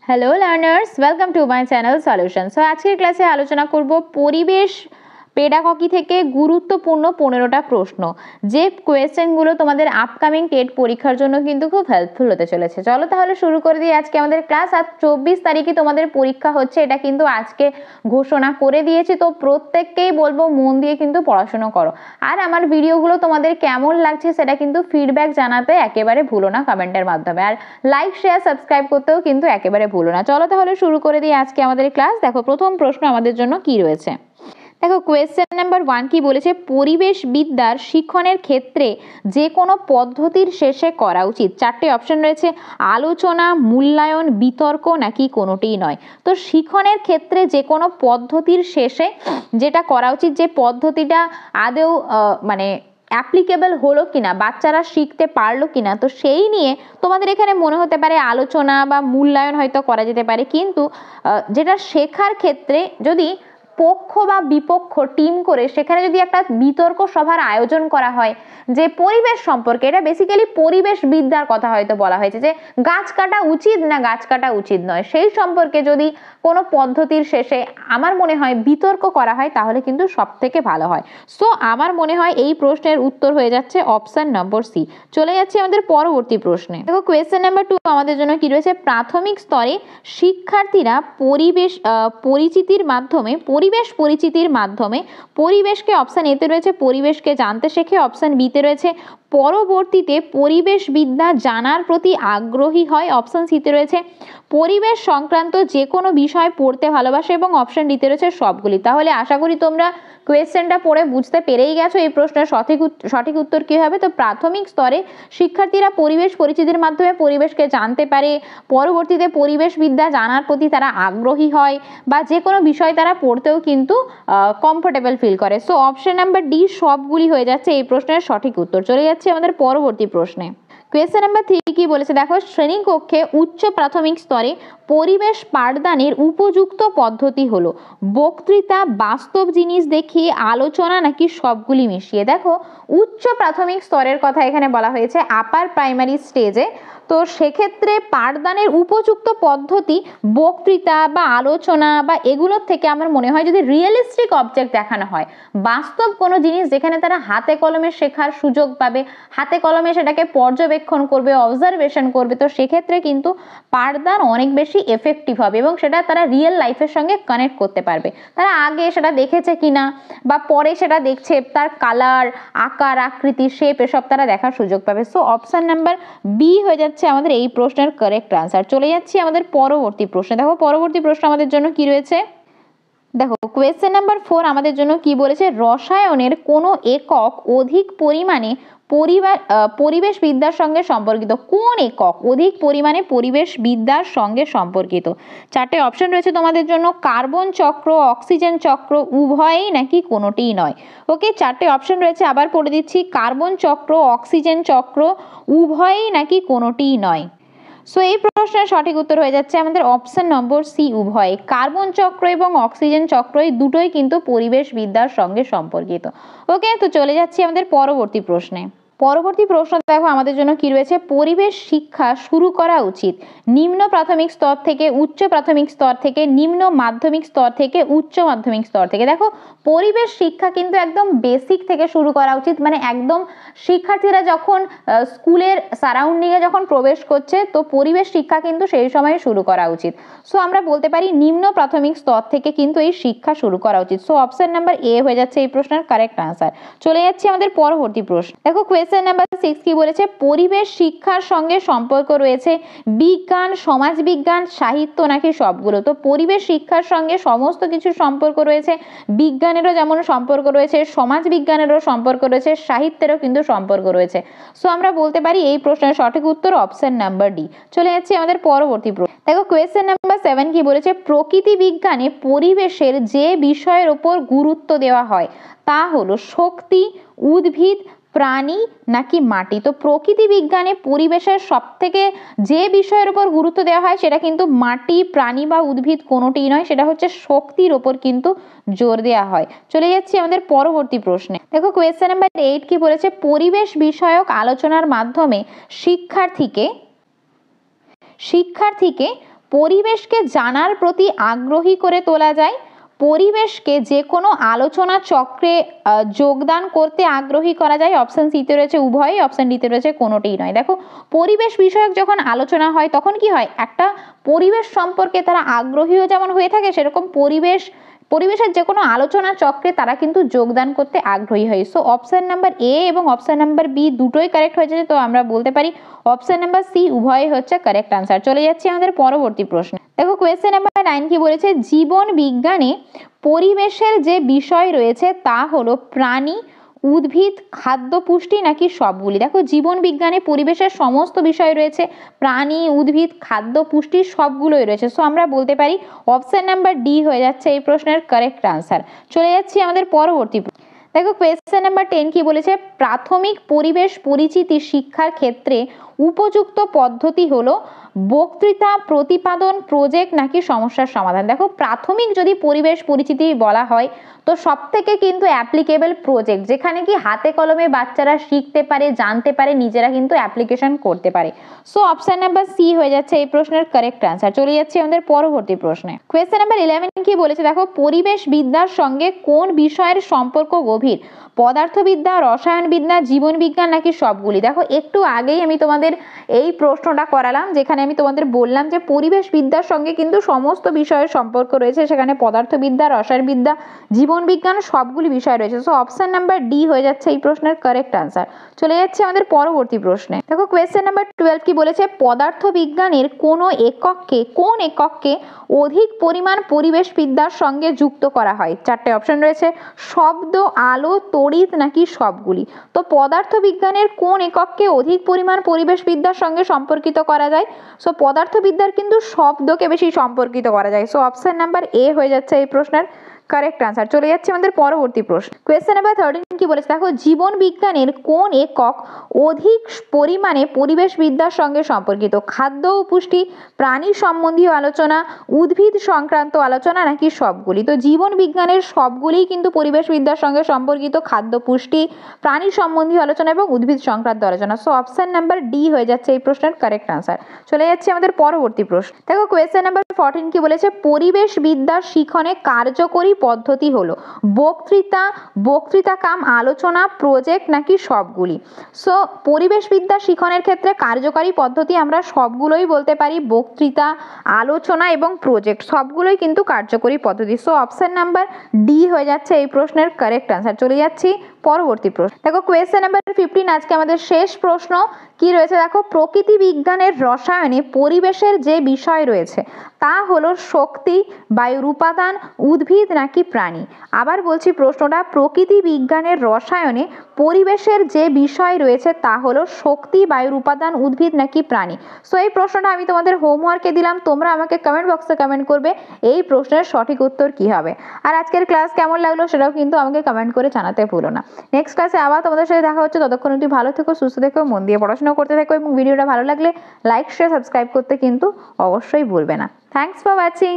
Hello learners, welcome to my channel solution. So आज के क्लासे आलोचना करब परिवेश পেডাগগি থেকে গুরুত্বপূর্ণ 15টা প্রশ্ন, যে কোয়েশ্চেনগুলো তোমাদের আপকামিং টেট পরীক্ষার জন্য কিন্তু খুব হেল্পফুল হতে চলেছে। চলো তাহলে শুরু করে দিই আজকে আমাদের ক্লাস। আজ 24 তারিখে তোমাদের পরীক্ষা হচ্ছে, এটা কিন্তু আজকে ঘোষণা করে দিয়েছি। তো প্রত্যেককেই বলবো মন দিয়ে কিন্তু পড়াশোনা করো। আর আমার ভিডিওগুলো তোমাদের কেমন লাগছে সেটা কিন্তু ফিডব্যাক জানাতে একেবারে ভুলো না কমেন্টের মাধ্যমে। আর লাইক শেয়ার সাবস্ক্রাইব করতেও কিন্তু একেবারে ভুলো না। চলো তাহলে শুরু করে দিই আজকে আমাদের ক্লাস। দেখো প্রথম প্রশ্ন আমাদের জন্য কি রয়েছে। দেখো কোয়েশ্চেন নাম্বার 1 কি বলেছে, পরিবেশ বিদ্যার শিক্ষণের ক্ষেত্রে যে কোনো পদ্ধতির শেষে করা উচিত। চারটে অপশন রয়েছে, আলোচনা, মূল্যায়ন, বিতর্ক নাকি কোনোটিই নয়। তো শিক্ষণের ক্ষেত্রে যে কোনো পদ্ধতির শেষে যেটা করা উচিত, যে পদ্ধতিটা আদৌ মানে অ্যাপ্লিকেবল হলো কিনা, বাচ্চারা শিখতে পারলো কিনা, তো সেই নিয়ে তোমাদের এখানে মনে হতে পারে আলোচনা বা মূল্যায়ন হয়তো করা যেতে পারে। কিন্তু যেটা শেখার ক্ষেত্রে যদি পক্ষ বা বিপক্ষ টিম করে সেখানে যদি একটা বিতর্ক সভার আয়োজন করা হয় যে পরিবেশ সম্পর্কে, এটা বেসিক্যালি পরিবেশ বিদ্যার কথা হয়তো বলা হয়েছে যে গাছ কাটা উচিত না গাছ কাটা উচিত নয়, সেই সম্পর্কে যদি কোনো পদ্ধতির শেষে আমার মনে হয় বিতর্ক করা হয় তাহলে কিন্তু সব থেকে ভালো হয়। সো আমার মনে হয় এই প্রশ্নের উত্তর হয়ে যাচ্ছে অপশন নম্বর সি। চলে যাচ্ছে আমাদের পরবর্তী প্রশ্নে। দেখো কোয়েশ্চেন নাম্বার 2 আমাদের জন্য কি রয়েছে, প্রাথমিক স্তরে শিক্ষার্থীরা পরিবেশ পরিচিতির মাধ্যমে পরিবেশকে, অপশন এতে রয়েছে পরিবেশকে জানতে শেখে, অপশন বিতে রয়েছে পরবর্তীতে পরিবেশ বিদ্যা জানার প্রতি আগ্রহী হয়, অপশন সিতে রয়েছে পরিবেশ সংক্রান্ত যে কোনো বিষয় পড়তে ভালোবাসে, এবং অপশন ডিতে রয়েছে সবগুলি। তাহলে আশা করি তোমরা কোয়েশ্চেনটা পড়ে বুঝতে পেরেই গেছো এই প্রশ্নের সঠিক উত্তর কি হবে। তো প্রাথমিক স্তরে শিক্ষার্থীরা পরিবেশ পরিচিতির মাধ্যমে পরিবেশকে জানতে পারে, পরবর্তীতে পরিবেশ বিদ্যা জানার প্রতি তারা আগ্রহী হয়, বা যে কোনো বিষয় তারা পড়তেও কিন্তু কমফোর্টেবল ফিল করে। সো অপশন নাম্বার ডি সবগুলি হয়ে যাচ্ছে এই প্রশ্নের সঠিক উত্তর। চলে যাচ্ছে আমাদের পরবর্তী প্রশ্নে। কোয়েশ্চেন নাম্বার 3 কি বলেছে, দেখো শ্রেণীকক্ষে উচ্চ প্রাথমিক স্তরে পরিবেশ পাঠদানের উপযুক্ত পদ্ধতি হলো বক্তৃতা, বাস্তব জিনিস দেখিয়ে, আলোচনা নাকি সবগুলি মিশিয়ে। দেখো উচ্চ প্রাথমিক স্তরের কথা এখানে বলা হয়েছে, আপার প্রাইমারি স্টেজে। তো সেক্ষেত্রে পাঠদানের উপযুক্ত পদ্ধতি বক্তৃতা বা আলোচনা বা এগুলোর থেকে আমার মনে হয় যদি রিয়েলিস্টিক অবজেক্ট দেখানো হয়, বাস্তব কোনো জিনিস যেখানে তারা হাতে কলমে শেখার সুযোগ পাবে, হাতে কলমে সেটাকে পর্যবেক্ষণ করবে, অবজারভেশন করবে, তো সেক্ষেত্রে কিন্তু পাঠদান অনেক বেশি এফেক্টিভ হবে এবং সেটা তারা রিয়েল লাইফের সঙ্গে কানেক্ট করতে পারবে। তারা আগে সেটা দেখেছে কিনা বা পরে সেটা দেখছে, তার কালার, আকার, আকৃতি, শেপ এসব তারা দেখার সুযোগ পাবে। সো অপশন নাম্বার বি হয়ে যাচ্ছে আমাদের এই প্রশ্নের কারেক্ট আনসার। চলে যাচ্ছি আমাদের পরবর্তী প্রশ্নে। দেখো পরবর্তী প্রশ্ন আমাদের জন্য কি রয়েছে। দেখো কোয়েশ্চেন নাম্বার 4 আমাদের জন্য কি বলেছে, রসায়নের কোনো একক অধিক পরিমাণে পরিবেশ বিদ্যার সঙ্গে সম্পর্কিত। কোন একক অধিক পরিমাণে পরিবেশ বিদ্যার সঙ্গে সম্পর্কিত? চারটে অপশন রয়েছে তোমাদের জন্য, কার্বন চক্র, অক্সিজেন চক্র, উভয়ই নাকি কোনোটিই নয়। ওকে, চারটে অপশন রয়েছে, আবার পড়ে দিচ্ছি, কার্বন চক্র, অক্সিজেন চক্র, উভয়ই নাকি কোনোটিই নয়। সো এই প্রশ্নের সঠিক উত্তর হয়ে যাচ্ছে আমাদের অপশন নম্বর সি, উভয়। কার্বন চক্র এবং অক্সিজেন চক্র এই দুটোই কিন্তু পরিবেশ বিদ্যার সঙ্গে সম্পর্কিত। ওকে, তো চলে যাচ্ছি আমাদের পরবর্তী প্রশ্নে। পরবর্তী প্রশ্ন দেখো আমাদের জন্য কি রয়েছে, পরিবেশ শিক্ষা শুরু করা উচিত নিম্ন প্রাথমিক স্তর থেকে, উচ্চ প্রাথমিক স্তর থেকে, নিম্ন মাধ্যমিক স্তর থেকে, উচ্চ মাধ্যমিক স্তর থেকে। দেখো পরিবেশ শিক্ষা কিন্তু একদম বেসিক থেকে শুরু করা উচিত, মানে একদম শিক্ষার্থীরা যখন স্কুলের সারাউন্ডিংয়ে যখন প্রবেশ করছে, তো পরিবেশ শিক্ষা কিন্তু সেই সময় শুরু করা উচিত। সো আমরা বলতে পারি নিম্ন প্রাথমিক স্তর থেকে কিন্তু এই শিক্ষা শুরু করা উচিত। সো অপশন নাম্বার এ হয়ে যাচ্ছে এই প্রশ্নের কারেক্ট আনসার। চলে যাচ্ছি আমাদের পরবর্তী প্রশ্ন। দেখো কোয়েশ্চেন নাম্বার 6 কি বলেছে, পরিবেশ শিক্ষার সঙ্গে সম্পর্ক রয়েছে বিজ্ঞান, সমাজবিজ্ঞান, সাহিত্য নাকি সবগুলো। তো পরিবেশ শিক্ষার সঙ্গে সমস্ত কিছু সম্পর্ক রয়েছে, বিজ্ঞানেরও যেমন সম্পর্ক রয়েছে, সমাজ বিজ্ঞানেরও সম্পর্ক রয়েছে, সাহিত্যেরও কিন্তু সম্পর্ক রয়েছে। সো আমরা বলতে পারি এই প্রশ্নের সঠিক উত্তর অপশন নাম্বার ডি। চলে যাচ্ছে আমাদের পরবর্তী প্রশ্ন। দেখো কোয়েশ্চেন নাম্বার 7 কি বলেছে, প্রকৃতি বিজ্ঞানে পরিবেশের যে বিষয়ের উপর গুরুত্ব দেওয়া হয় তা হলো শক্তি, উদ্ভিদ, প্রাণী নাকি মাটি। তো প্রকৃতি বিজ্ঞানে পরিবেশের সব থেকে যে বিষয়ের উপর গুরুত্ব দেওয়া হয় সেটা কিন্তু মাটি, প্রাণী বা উদ্ভিদ কোনোটিই নয়, সেটা হচ্ছে শক্তির উপর কিন্তু জোর দেওয়া হয়। চলে যাচ্ছি আমাদের পরবর্তী প্রশ্নে। দেখো কোয়েশ্চেন নাম্বার 8 কি বলেছে, পরিবেশ বিষয়ক আলোচনার মাধ্যমে শিক্ষার্থীকে পরিবেশকে জানার প্রতি আগ্রহী করে তোলা যায়, পরিবেশকে যে কোনো আলোচনা চক্রে যোগদান করতে আগ্রহী করা যায়। অপশন সিতে রয়েছে উভয়ই, অপশন ডিতে রয়েছে কোনোটিই নয়। দেখো পরিবেশ বিষয়ক যখন আলোচনা হয় তখন কি হয়, একটা পরিবেশ সম্পর্কে তারা আগ্রহীও যেমন হয়ে থাকে, সেরকম পরিবেশের যে কোনো আলোচনা চক্রে তারা কিন্তু যোগদান করতে আগ্রহী হয়। সো অপশন নাম্বার এ এবং অপশন নাম্বার বি দুটোই কারেক্ট হয়েছে, তো আমরা বলতে পারি অপশন নাম্বার সি উভয়ই হচ্ছে কারেক্ট আনসার। চলে যাচ্ছি আমাদের পরবর্তী প্রশ্নে। দেখো কোয়েশ্চেন নাম্বার 9 কি বলেছে, জীবন বিজ্ঞানে পরিবেশের যে বিষয় রয়েছে তা হলো প্রাণী, উদ্ভিদ, খাদ্য, পুষ্টি নাকি সবগুলি। দেখো জীবন বিজ্ঞানে পরিবেশের সমস্ত বিষয় রয়েছে, প্রাণী, উদ্ভিদ, খাদ্য, পুষ্টি সবগুলোই রয়েছে। সো আমরা বলতে পারি অপশন নাম্বার ডি হয়ে যাচ্ছে এই প্রশ্নের কারেক্ট আনসার। চলে যাচ্ছি আমাদের পরবর্তী। দেখো কোয়েশ্চেন নাম্বার 10 কি বলেছে, প্রাথমিক পরিবেশ পরিচিতি শিক্ষার ক্ষেত্রে উপযুক্ত পদ্ধতি হলো বক্তৃতা, প্রতিপাদন, প্রজেক্ট নাকি সমস্যার সমাধান। দেখো প্রাথমিক যদি পরিবেশ পরিচিতি বলা হয় তো সব থেকে কিন্তু অ্যাপ্লিকেবল প্রজেক্ট, যেখানে কি হাতে কলমে বাচ্চারা শিখতে পারে, জানতে পারে, নিজেরা কিন্তু অ্যাপ্লিকেশন করতে পারে। সো অপশন নাম্বার সি হয়ে যাচ্ছে এই প্রশ্নের কারেক্ট আনসার। চলে যাচ্ছে আমাদের পরবর্তী প্রশ্নে। কোয়েশ্চেন নাম্বার 11 কি বলেছে, দেখো পরিবেশ বিদ্যার সঙ্গে কোন বিষয়ের সম্পর্ক গভীর, পদার্থবিদ্যা, রসায়নবিদ্যা, জীবন বিজ্ঞান নাকি সবগুলি। দেখো একটু আগেই আমি তোমাদের এই প্রশ্নটা করালাম, যেখানে আমি তোমাদের বললাম যে পরিবেশ বিদ্যার সঙ্গে কিন্তু সমস্ত বিষয়ের সম্পর্ক রয়েছে, সেখানে পদার্থবিদ্যা, রসায়নবিদ্যা, জীবন বিজ্ঞান সবগুলি বিষয় রয়েছে। সো অপশন নাম্বার ডি হয়ে যাচ্ছে এই প্রশ্নের কারেক্ট আনসার। চলে যাচ্ছে আমাদের পরবর্তী প্রশ্নে। দেখো কোয়েশ্চেন নাম্বার 12 কি বলেছে, পদার্থ বিজ্ঞানের কোন একককে অধিক পরিমাণ পরিবেশ বিদ্যার সঙ্গে যুক্ত করা হয়। চারটে অপশন রয়েছে, শব্দ, আলো, তড়িৎ নাকি সবগুলি। তো পদার্থ বিজ্ঞানের কোন একককে অধিক পরিমাণ পরিবেশ বিদ্যার সঙ্গে সম্পর্কিত করা যায়। সো পদার্থবিদ্যার কিন্তু শব্দকে বেশি সম্পর্কিত করা যায়। সো অপশন নাম্বার এ হয়ে যাচ্ছে এই প্রশ্নের কারেক্ট আনসার। চলে যাচ্ছে আমাদের পরবর্তী প্রশ্ন। কোয়েশ্চেন নাম্বার 13 কি বলেছে, দেখো জীবন বিজ্ঞানের কোন একক অধিক পরিমাণে পরিবেশ বিদ্যার সঙ্গে সম্পর্কিত, খাদ্য ও পুষ্টি, প্রাণী সম্বন্ধীয় আলোচনা, উদ্ভিদ সংক্রান্ত আলোচনা নাকি সবগুলি। তো জীবন বিজ্ঞানের সবগুলিই কিন্তু পরিবেশ বিদ্যার সঙ্গে সম্পর্কিত, খাদ্য, পুষ্টি, প্রাণী সম্বন্ধীয় আলোচনা এবং উদ্ভিদ সংক্রান্ত আলোচনা। সো অপশন নাম্বার ডি হয়ে যাচ্ছে এই প্রশ্নের কারেক্ট আনসার। চলে যাচ্ছে আমাদের পরবর্তী প্রশ্ন। দেখো কোয়েশ্চেন নাম্বার 14 কি বলেছে, পরিবেশ বিদ্যার শিখনে কার্যকরী পদ্ধতি হলো বক্তৃতা কাম আলোচনা, প্রজেক্ট নাকি সবগুলি। সো পরিবেশ বিদ্যা শিখনের ক্ষেত্রে কার্যকরী পদ্ধতি আমরা সবগুলোই বলতে পারি, বক্তৃতা, আলোচনা এবং প্রজেক্ট সবগুলোই কিন্তু কার্যকরী পদ্ধতি। সো অপশন নাম্বার ডি হয়ে যাচ্ছে এই প্রশ্নের কারেক্ট আনসার। চলে যাচ্ছি পরবর্তী প্রশ্ন। দেখো কোয়েশ্চেন নাম্বার 15 আজকে আমাদের শেষ প্রশ্ন কি রয়েছে, দেখো প্রকৃতি বিজ্ঞানের রসায়নে পরিবেশের যে বিষয় রয়েছে তা হলো শক্তি, বায়ুর উপাদান, উদ্ভিদ নাকি প্রাণী। আবার বলছি প্রশ্নটা, প্রকৃতি বিজ্ঞানের রসায়নে পরিবেশের যে বিষয় রয়েছে তা হলো শক্তি, বায়ুর উপাদান, উদ্ভিদ নাকি প্রাণী। সো এই প্রশ্নটা আমি তোমাদের হোমওয়ার্কে দিলাম, তোমরা আমাকে কমেন্ট বক্সে কমেন্ট করবে এই প্রশ্নের সঠিক উত্তর কি হবে। আর আজকের ক্লাস কেমন লাগলো সেটাও কিন্তু আমাকে কমেন্ট করে জানাতে ভুলো না। নেক্সট ক্লাসে আবার তোমাদের সাথে দেখা হচ্ছে, ততক্ষণ তুমি ভালো থেকো, সুস্থ থেকো, মন দিয়ে পড়াশোনা করতে থেকো এবং ভিডিওটা ভালো লাগলে লাইক, শেয়ার, সাবস্ক্রাইব করতে কিন্তু অবশ্যই ভুলবে না। Thanks for watching.